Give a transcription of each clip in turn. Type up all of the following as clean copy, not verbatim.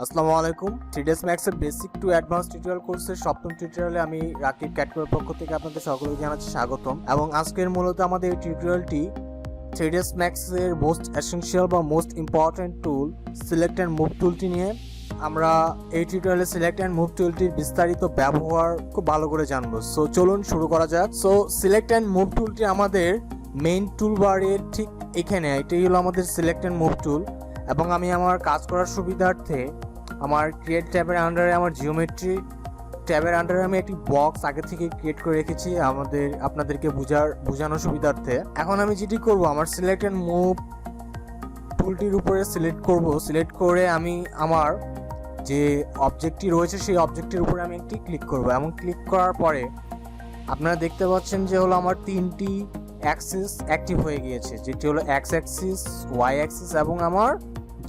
আসসালামু আলাইকুম। 3ds Max এর বেসিক টু অ্যাডভান্স টিউটোরিয়াল কোর্সের সপ্তম টিউটোরিয়ালে আমি রাকিব ক্যাটকোর পক্ষ থেকে আপনাদের সকলকে জানাচ্ছি স্বাগতম। এবং আজকের মূলত আমাদের এই টিউটোরিয়ালটি 3ds Max এর মোস্ট এসেনশিয়াল বা most important tool select and move টুলটি নিয়ে আমরা এই টিউটোরিয়ালে সিলেক্ট অ্যান্ড মুভ টুলটির বিস্তারিত ব্যবহার খুব ভালো করে জানবো। সো চলুন শুরু করা যাক। সো সিলেক্ট অ্যান্ড মুভ টুলটি আমাদের মেইন টুলবারের ঠিক এখানে, এটাই হলো আমাদের সিলেক্ট অ্যান্ড মুভ টুল। এবং আমি আমার কাজ করার সুবিধার্থে আমার ক্রিয়েট ট্যাবের আন্ডারে আমার জিওমেট্রি ট্যাবের আন্ডারে আমি একটি বক্স আগে থেকে ক্রিয়েট করে রেখেছি আপনাদেরকে বোঝানোর সুবিধার্থে। এখন আমি যেটি করব, আমার সিলেক্ট অ্যান্ড মুভ টুলটির উপরে সিলেক্ট করে আমি আমার যে অবজেক্টটি রয়েছে সেই অবজেক্টের উপরে আমি একটি ক্লিক করব। এবং ক্লিক করার পরে আপনারা দেখতে পাচ্ছেন যে হলো আমার তিনটি অ্যাক্সিস অ্যাক্টিভ হয়ে গিয়েছে, যেটি হলো এক্স অ্যাক্সিস, ওয়াই অ্যাক্সিস এবং আমার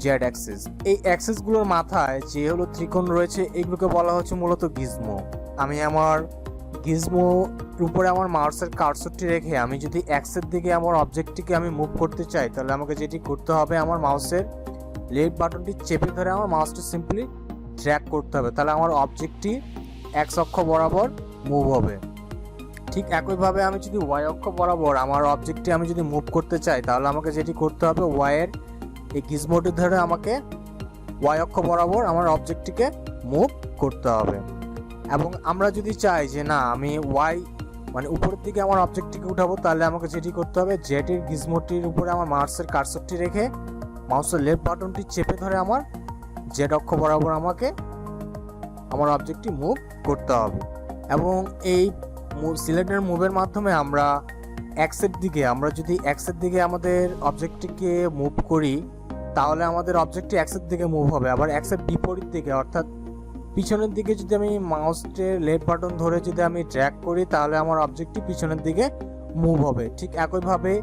জেড অ্যাক্সিস। এই অ্যাক্সিসগুলোর মাথায় যে হলো ত্রিকোণ রয়েছে, এগুলোকে বলা হচ্ছে মূলত গিজমো। আমি আমার গিজমোর উপরে আমার মাউসের কার্সরটি রেখে আমি যদি এক্সের দিকে আমার অবজেক্টটিকে আমি মুভ করতে চাই, তাহলে আমাকে যেটি করতে হবে, আমার মাউসের লেফট বাটনটি চেপে ধরে আমার মাউসটি সিম্পলি ড্র্যাগ করতে হবে, তাহলে আমার অবজেক্টটি এক্স অক্ষ বরাবর মুভ হবে। ঠিক একইভাবে আমি যদি ওয়াই অক্ষ বরাবর আমার অবজেক্টটি আমি যদি মুভ করতে চাই, তাহলে আমাকে যেটি করতে হবে, ওয়াইয়ের এই গিজমোটি ধরে আমাকে ওয়াই অক্ষ বরাবর আমার অবজেক্টটিকে মুভ করতে হবে। এবং আমরা যদি চাই যে না আমি ওয়াই মানে উপরের দিকে আমার অবজেক্টটিকে উঠাবো, তাহলে আমাকে যেটি করতে হবে, জেড এর গিজমোটির উপরে আমার মাউসের কার্সরটি রেখে মাউসের লেফট বাটনটি চেপে ধরে আমার জেড অক্ষ বরাবর আমাকে আমার অবজেক্টটি মুভ করতে হবে। এবং এই সিলেক্টের মুভের মাধ্যমে আমরা আমরা যদি এক্সের দিকে আমাদের অবজেক্টটিকে মুভ করি, তাহলে আমাদের অবজেক্টটি এক্সের দিকে মুভ হবে। আবার এক্সের বিপরীত দিকে অর্থাৎ পিছনের দিকে যদি আমি মাউসের লেফট বাটন ধরে যদি আমি ড্র্যাগ করি, তাহলে আমার অবজেক্টটি পিছনের দিকে মুভ হবে। ঠিক একইভাবে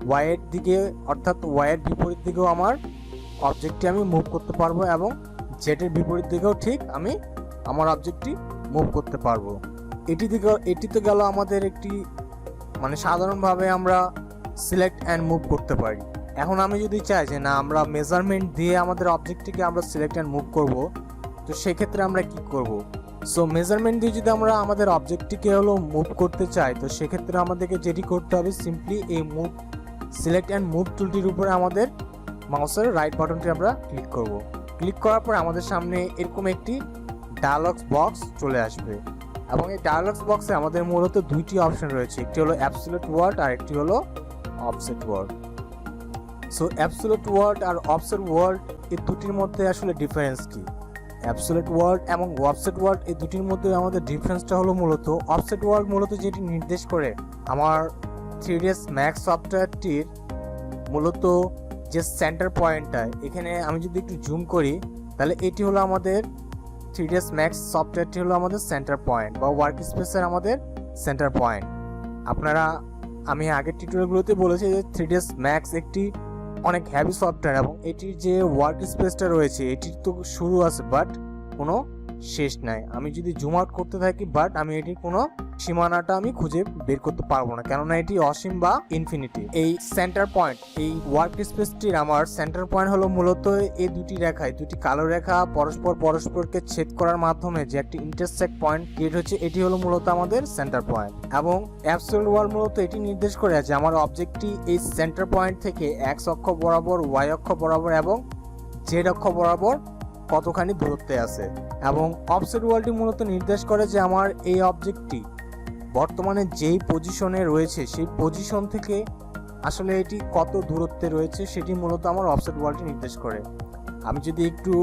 ওয়াইয়ের দিকে অর্থাৎ ওয়াইয়ের বিপরীত দিকেও আমার অবজেক্টটি আমি মুভ করতে পারবো, এবং জেডের বিপরীত দিকেও ঠিক আমি আমার অবজেক্টটি মুভ করতে পারবো। এটি তো গেল আমাদের একটি মানে সাধারণভাবে আমরা সিলেক্ট অ্যান্ড মুভ করতে পারি। এখন আমি যদি চাই যে না আমরা মেজারমেন্ট দিয়ে আমাদের অবজেক্টটিকে আমরা সিলেক্ট অ্যান্ড মুভ করব, তো সেক্ষেত্রে আমরা কি করব? সো মেজারমেন্ট দিয়ে যদি আমরা আমাদের অবজেক্টটিকে হলো মুভ করতে চাই, তো সেক্ষেত্রে আমাদেরকে যেটি করতে হবে, সিম্পলি এই মুভ সিলেক্ট অ্যান্ড মুভ টুলটির উপরে আমাদের মাউসের রাইট বাটনটি আমরা ক্লিক করব। ক্লিক করার পর আমাদের সামনে এরকম একটি ডায়ালগস বক্স চলে আসবে। এবং এই ডায়ালগস বক্সে আমাদের মূলত দুইটি অপশন রয়েছে, একটি হলো অ্যাবসলিউট ওয়ার্ড আর একটি হলো offset word. So absolute word আর অফসেট ওয়ার্ড এই দুটির মধ্যে আসলে ডিফারেন্স কি? অ্যাবসলিউট ওয়ার্ড এবং অফসেট ওয়ার্ড এই দুটির মধ্যে আমাদের ডিফারেন্সটা হলো মূলত অফসেট ওয়ার্ড মূলত যেটি নির্দেশ করে আমার 3ds Max সফটওয়্যারটির মূলত যে সেন্টার পয়েন্টটা, এখানে আমি যদি একটু জুম করি, তাহলে এটি হলো আমাদের 3ds Max সফটওয়্যারটি হলো আমাদের সেন্টার পয়েন্ট বা ওয়ার্ক স্পেসের আমাদের সেন্টার পয়েন্ট। আমি আগের টিউটোরিয়ালগুলোতে বলেছি যে 3ds Max একটি অনেক হ্যাভি সফটওয়্যার, এবং এটির যে ওয়ার্ক স্পেসটা রয়েছে এটির তো শুরু আছে বাট কোনো শেষ নাই। আমি যদি জুম আউট করতে থাকি, বাট আমি এটির কোনো সীমানাটা আমি খুঁজে বের করতে পারবো না, কেননা এটি অসীম বা ইনফিনিটি। এই সেন্টার পয়েন্ট, এই ওয়ার্ক স্পেসটির আমার সেন্টার পয়েন্ট হলো মূলত এই দুটি রেখায়, দুটি কালো রেখা পরস্পরকে ছেদ করার মাধ্যমে যে একটি ইন্টারসেক্ট পয়েন্ট ক্রিয়েট হচ্ছে, এটি হলো মূলত আমাদের সেন্টার পয়েন্ট। এবং অ্যাবসলিউট ওয়ার্ড মূলত এটি নির্দেশ করে যে আমার অবজেক্টটি এই সেন্টার পয়েন্ট থেকে এক্স অক্ষ বরাবর, ওয়াই অক্ষ বরাবর এবং জেড অক্ষ বরাবর কতখানি দূরত্বে আছে। এবং অফসেট ওয়ার্ডটি মূলত নির্দেশ করে যে আমার এই অবজেক্টটি বর্তমানে যেই পজিশনে রয়েছে সেই পজিশন থেকে আসলে এটি কত দূরত্বে রয়েছে, সেটি মূলত আমার অফসেট ওয়ার্ডটি নির্দেশ করে। আমি যদি একটু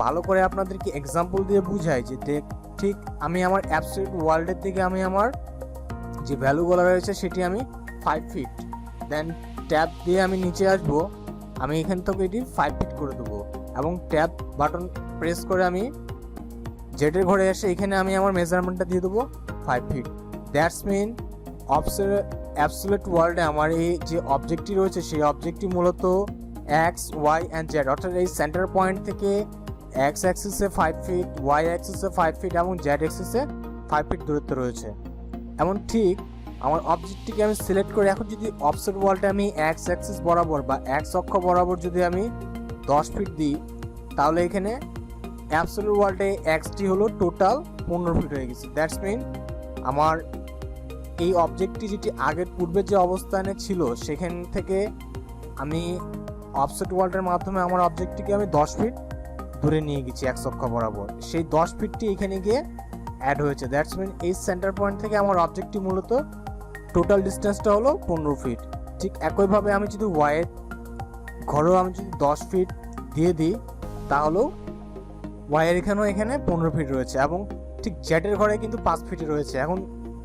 ভালো করে আপনাদেরকে এক্সাম্পল দিয়ে বুঝাই যে ঠিক আমি আমার অ্যাবসলিউট ওয়ার্ল্ডের দিকে আমি আমার যে ভ্যালুগুলো রয়েছে সেটি আমি 5 ফিট, দেন ট্যাব দিয়ে আমি নিচে আসবো, আমি এখান থেকে এটি 5 ফিট করে দেবো, এবং ট্যাব বাটন প্রেস করে আমি জেডের ঘরে এসে এখানে আমি আমার মেজারমেন্টটা দিয়ে দেবো 5 ফিট। দ্যাটস মিন অ্যাবসলিউট ওয়ার্ল্ডে আমার এই যে অবজেক্টটি রয়েছে সেই অবজেক্টটি মূলত এক্স, ওয়াই অ্যান্ড জেড, অর্থাৎ এই সেন্টার পয়েন্ট থেকে এক্স অ্যাক্সিসে 5 ফিট, ওয়াই অ্যাক্সিসে 5 ফিট এবং জেড অ্যাক্সিসে 5 ফিট দূরত্ব রয়েছে। এমন ঠিক আমার অবজেক্টটিকে আমি সিলেক্ট করে এখন যদি অফসেট ওয়ার্ল্ডে আমি এক্স অ্যাক্সিস বরাবর বা এক্স অক্ষ বরাবর যদি আমি 10 ফিট দিই, তাহলে এখানে অ্যাবসলিউট ওয়ার্ল্ডে এক্সটি হলো টোটাল 15 ফিট হয়ে গেছে। দ্যাটস মিন আমার এই অবজেক্টটি যেটি আগের পূর্বে যে অবস্থানে ছিল সেখান থেকে আমি অফসেট ওয়ার্ল্ডের মাধ্যমে আমার অবজেক্টটিকে আমি 10 ফিট দূরে নিয়ে গেছি এক অক্ষ বরাবর। সেই 10 ফিটটি এখানে গিয়ে অ্যাড হয়েছে। দ্যাটস মিন এই সেন্টার পয়েন্ট থেকে আমার অবজেক্টটি মূলত টোটাল ডিস্টেন্সটা হলো 15 ফিট। ঠিক একইভাবে আমি যদি ওয়াইয়ের ঘরেও আমি যদি 10 ফিট দিয়ে দিই তাহলেও ওয়াইয়ের এখানে 15 ফিট রয়েছে এবং ঠিক জেডের ঘরে কিন্তু 5 ফিটে রয়েছে এখন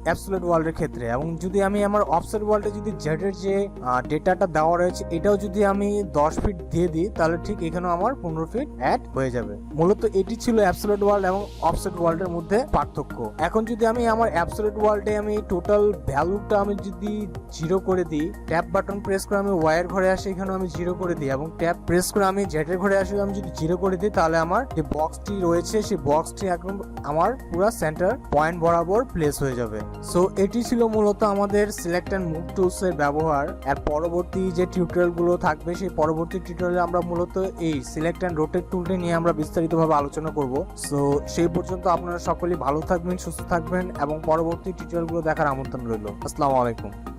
অ্যাবসলিউট ওয়ার্ল্ডের ক্ষেত্রে। এবং যদি আমি আমার অফসেট ওয়ার্ল্ডে যদি জেডের যে ডেটাটা দেওয়া রয়েছে এটাও যদি আমি 10 ফিট দিয়ে দিই তাহলে ঠিক এখানেও আমার 15 ফিট অ্যাড হয়ে যাবে। মূলত এটি ছিল অ্যাবসলিউট ওয়ার্ল্ড এবং অফসেট ওয়ার্ল্ডের মধ্যে পার্থক্য। এখন যদি আমি আমার অ্যাবসলিউট ওয়ার্ল্ডে আমি টোটাল ভ্যালুটা আমি যদি 0 করে দিই, ট্যাব বাটন প্রেস করে আমি ওয়াইয়ের ঘরে আসি এখানেও আমি 0 করে দিই এবং ট্যাব প্রেস করে আমি জেডের ঘরে আসি আমি যদি 0 করে দিই তাহলে আমার যে বক্সটি রয়েছে সেই বক্সটি একদম আমার পুরো সেন্টার পয়েন্ট বরাবর প্লেস হয়ে যাবে। সো এটি ছিল মূলত আমাদের সিলেক্ট অ্যান্ড মুভ টুলস এর ব্যবহার। আর পরবর্তী যে টিউটোরিয়াল গুলো থাকবে সেই পরবর্তী টিউটোরিয়ালে আমরা মূলত এই সিলেক্ট অ্যান্ড রোটেট টুলটি নিয়ে আমরা বিস্তারিতভাবে আলোচনা করব। সো সেই পর্যন্ত আপনারা সকলেই ভালো থাকবেন, সুস্থ থাকবেন এবং পরবর্তী টিউটোরিয়াল গুলো দেখার আমন্ত্রণ রইল। আসসালামু আলাইকুম।